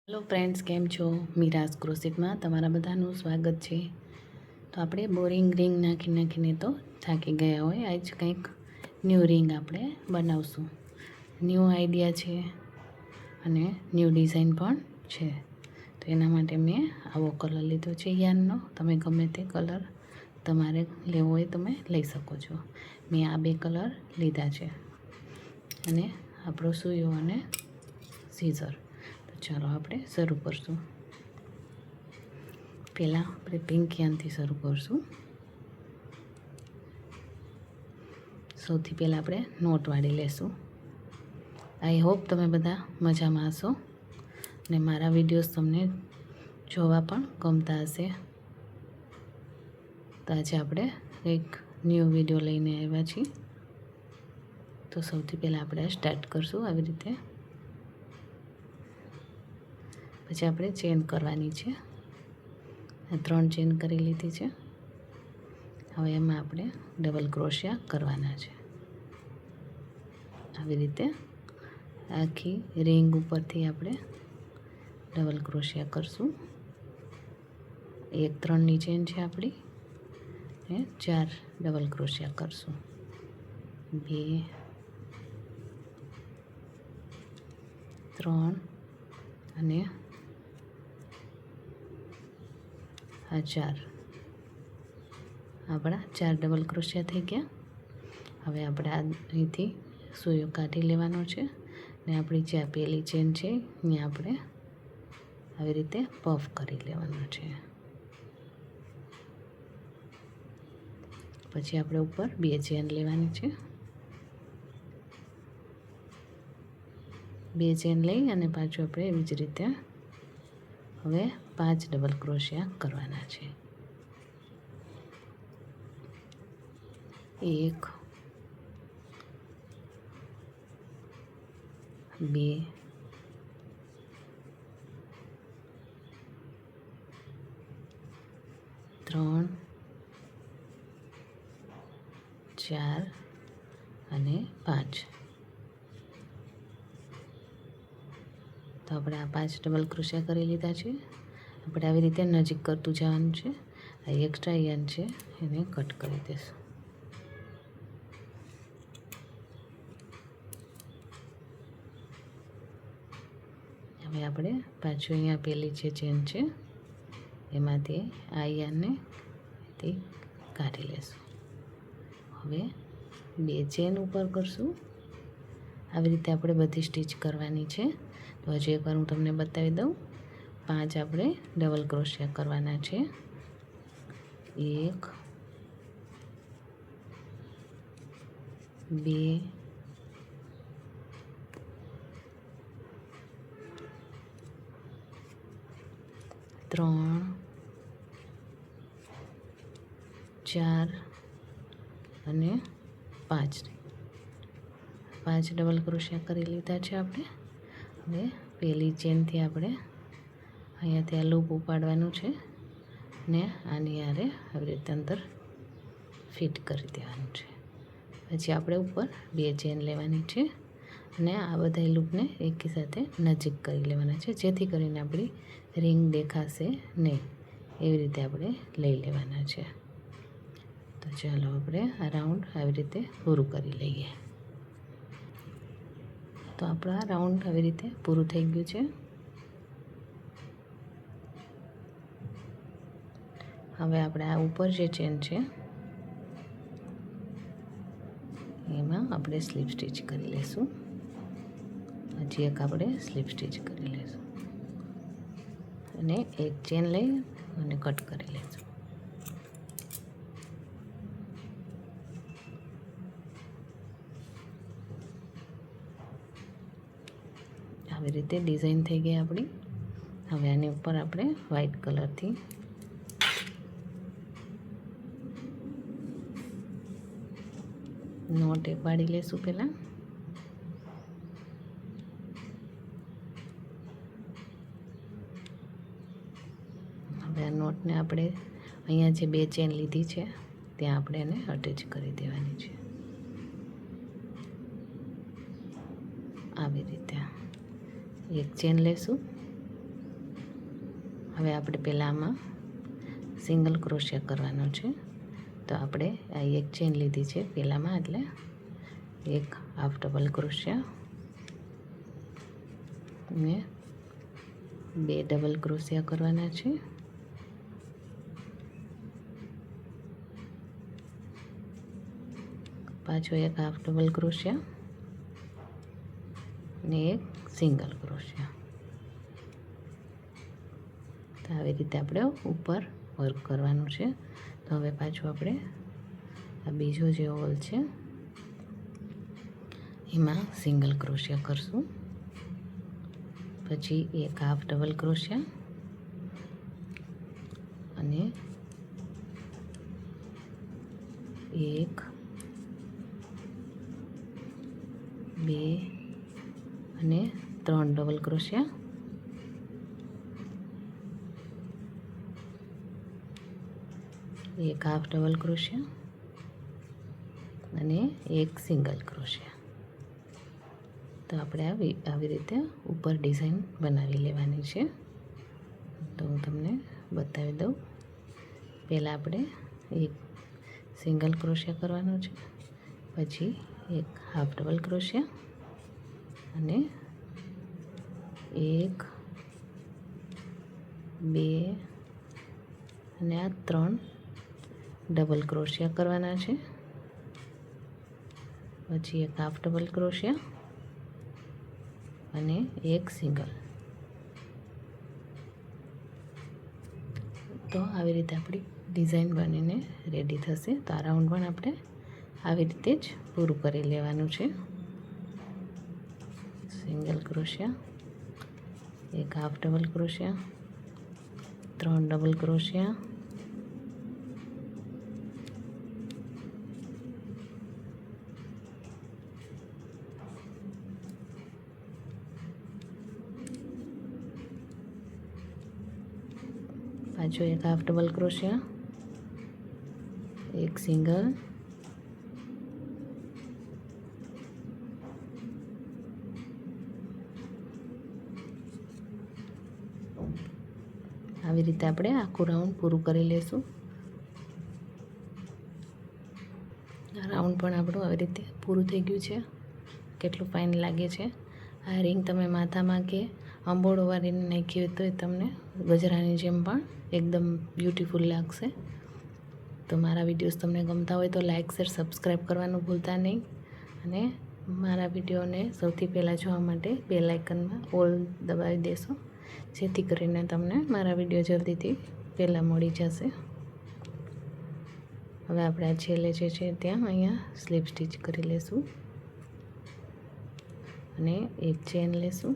Hello friends, કેમ છો? મીરાસ ક્રોશેટમાં તમારા બધાનું સ્વાગત છે. તો આપણે બોરિંગ રિંગ નાખીને તો થાકી ગયા હોય. આજ કંઈક ન્યૂ રિંગ આપણે બનાવશું. ન્યૂ આઈડિયા છે અને ન્યૂ ડિઝાઇન પણ છે. તો એના માટે મેં આવો કલર લીધો છે યાનનો. તમે ગમે તે કલર તમારે લેવો હોય તમે લઈ શકો છો. મેં આ બે કલર લીધા છે અને આપણો સૂયો અને સીઝર. ચાલો આપણે શરૂ કરશું. પહેલાં આપણે પિંક યાનથી શરૂ કરશું. સૌથી પહેલાં આપણે નોટ વાળી લેશું. આઈ હોપ તમે બધા મજામાં હશો અને મારા વિડીયોઝ તમને જોવા પણ ગમતા હશે. તો આજે આપણે એક ન્યૂ વિડીયો લઈને આવ્યા છીએ. તો સૌથી પહેલાં આપણે સ્ટાર્ટ કરશું આવી રીતે. પછી આપણે ચેન કરવાની છે. 3 ચેન કરી લીધી છે. હવે એમાં આપણે ડબલ ક્રોશિયા કરવાના છે. આવી રીતે આખી રિંગ ઉપરથી આપણે ડબલ ક્રોશિયા કરશું. 1 3ની ચેન છે આપણી અને 4 ડબલ ક્રોશિયા કરશું. 2 3 અને 4 આપણા 4 ડબલ ક્રોશિયા થઈ ગયા. હવે આપણે અહીંથી સૂયો કાઢી લેવાનો છે ને આપણી જે આ પહેલી ચેન છે ત્યાં આપણે આવી રીતે પફ કરી લેવાનો છે. પછી આપણે ઉપર 2 ચેન લેવાની છે. 2 ચેન લઈ અને પાછું આપણે એવી જ રીતે હવે 5 ડબલ ક્રોશિયા કરવાના છે. 1 2 3 4 અને 5. તો આપણે આ 5 ડબલ ક્રોશિયા કરી લીધા છે. આપણે આવી રીતે નજીક કરતું જવાનું છે. આ એક્સ્ટ્રા યાન છે એને કટ કરી દઈશું. હવે આપણે પાછું અહીંયા પહેલી જે ચેન છે એમાંથી આ યાનને તે કાઢી લેશું. હવે 2 ચેન ઉપર કરશું. આવી રીતે આપણે બધી સ્ટીચ કરવાની છે. તો હજી એકવાર હું તમને બતાવી દઉં. 5 આપણે ડબલ ક્રોશિયા કરવાના છે. 1 2 3 4 અને 5 ડબલ ક્રોશિયા કરી લીધા છે આપણે. હવે પહેલી ચેનથી આપણે અહીંયાથી આ લૂપ ઉપાડવાનું છે ને આની હારે આવી રીતે અંદર ફિટ કરી દેવાનું છે. પછી આપણે ઉપર 2 ચેન લેવાની છે અને આ બધા લૂપને એકી સાથે નજીક કરી લેવાના છે જેથી કરીને આપણી રિંગ દેખાશે નહીં. એવી રીતે આપણે લઈ લેવાના છે. તો ચાલો આપણે આ રાઉન્ડ આવી રીતે પૂરું કરી લઈએ. તો આપણા રાઉન્ડ આવી રીતે પૂરું થઈ ગયું છે. હવે આપણે આ ઉપર જે ચેન છે એમાં આપણે સ્લીપ સ્ટીચ કરી લઈશું. હજી એક આપણે સ્લીપ સ્ટીચ કરી લઈશું અને એક ચેન લઈ અને કટ કરી લઈશું. આવી રીતે ડિઝાઇન થઈ ગઈ આપણી. હવે આની ઉપર આપણે વ્હાઈટ કલરથી નોટ એક વાળી લેશું. પહેલાં હવે આ નોટને આપણે અહીંયા જે 2 ચેન લીધી છે ત્યાં આપણે એને અટેચ કરી દેવાની છે. આવી રીતે એક ચેન લેશું હવે આપણે પહેલાં આમાં સિંગલ ક્રોશિયા કરવાનો છે. તો આપણે આ એક ચેન લીધી છે પહેલાંમાં, એટલે એક હાફ ડબલ ક્રોશિયા અને 2 ડબલ ક્રોશિયા કરવાના છે. પાછો એક હાફ ડબલ ક્રોશિયા અને એક સિંગલ ક્રોશિયા. તો આવી રીતે આપણે ઉપર વર્ક કરવાનું છે. તો હવે પાછું આપણે આ બીજો જે હોલ છે એમાં સિંગલ ક્રોશિયા કરશું. પછી એક હાફ ડબલ ક્રોશિયા અને એક 2 અને 3 ડબલ ક્રોશિયા, એક હાફ ડબલ ક્રોશિયા અને એક સિંગલ ક્રોશિયા. તો આપણે આવી રીતે ઉપર ડિઝાઇન બનાવી લેવાની છે. તો હું તમને બતાવી દઉં. પહેલાં આપણે એક સિંગલ ક્રોશિયા કરવાનો છે, પછી એક હાફ ડબલ ક્રોશિયા અને 1 2 અને આ 3 ડબલ ક્રોશિયા કરવાના છે. પછી એક હાફ ડબલ ક્રોશિયા અને એક સિંગલ. તો આવી રીતે આપણી ડિઝાઇન બનીને રેડી થશે. તો આ રાઉન્ડ પણ આપણે આવી રીતે જ પૂરું કરી લેવાનું છે. સિંગલ ક્રોશિયા, એક હાફ ડબલ ક્રોશિયા, 3 ડબલ ક્રોશિયા પાછો એક હાફ ડબલ ક્રોશિયા, એક સિંગલ આવી રીતે આપણે આખું રાઉન્ડ પૂરું કરી લેશું. આ રાઉન્ડ પણ આપણું આવી રીતે પૂરું થઈ ગયું છે. કેટલું ફાઇન લાગે છે. આ રિંગ તમે માથામાં કે અંબોળો વાળીને નાખી હોય તો એ તમને ગજરાની જેમ પણ એકદમ બ્યુટીફુલ લાગશે. તો મારા વિડીયોઝ તમને ગમતા હોય તો લાઇક શેર સબસ્ક્રાઈબ કરવાનું ભૂલતા નહીં. અને મારા વિડીયોને સૌથી પહેલાં જોવા માટે બેલ આઇકનમાં ઓલ દબાવી દેશો, જેથી કરીને તમને મારા વિડીયો જલ્દીથી પહેલાં મળી જશે. હવે આપણે આ છેલ્લે જે છે ત્યાં અહીંયા સ્લીપ સ્ટીચ કરી લેશું અને એક ચેન લેશું,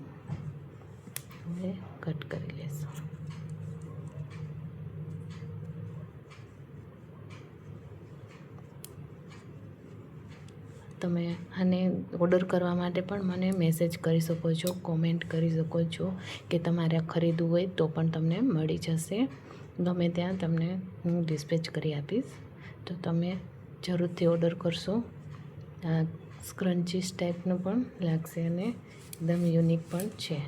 હવે કટ કરી લેશું. તમે આને ઓર્ડર કરવા માટે પણ મને મેસેજ કરી શકો છો, કોમેન્ટ કરી શકો છો કે તમારે ખરીદવું હોય તો પણ તમને મળી જશે. ગમે ત્યાં તમને હું ડિસ્પેચ કરી આપીશ. તો તમે જરૂરથી ઓર્ડર કરશો. આ સ્ક્રન્ચીસ ટાઈપનું પણ લાગશે અને એકદમ યુનિક પણ છે.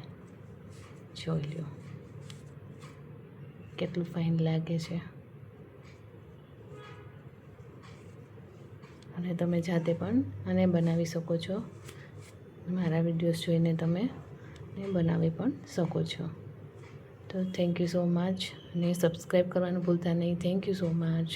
જોઈ લો કેટલું ફાઇન લાગે છે. અને તમે જાતે પણ આને બનાવી શકો છો. મારા વિડીયોઝ જોઈને તમે બનાવી પણ શકો છો. તો થેન્ક યુ સો મચ. અને સબસ્ક્રાઈબ કરવાનું ભૂલતા નહીં. Thank you so much.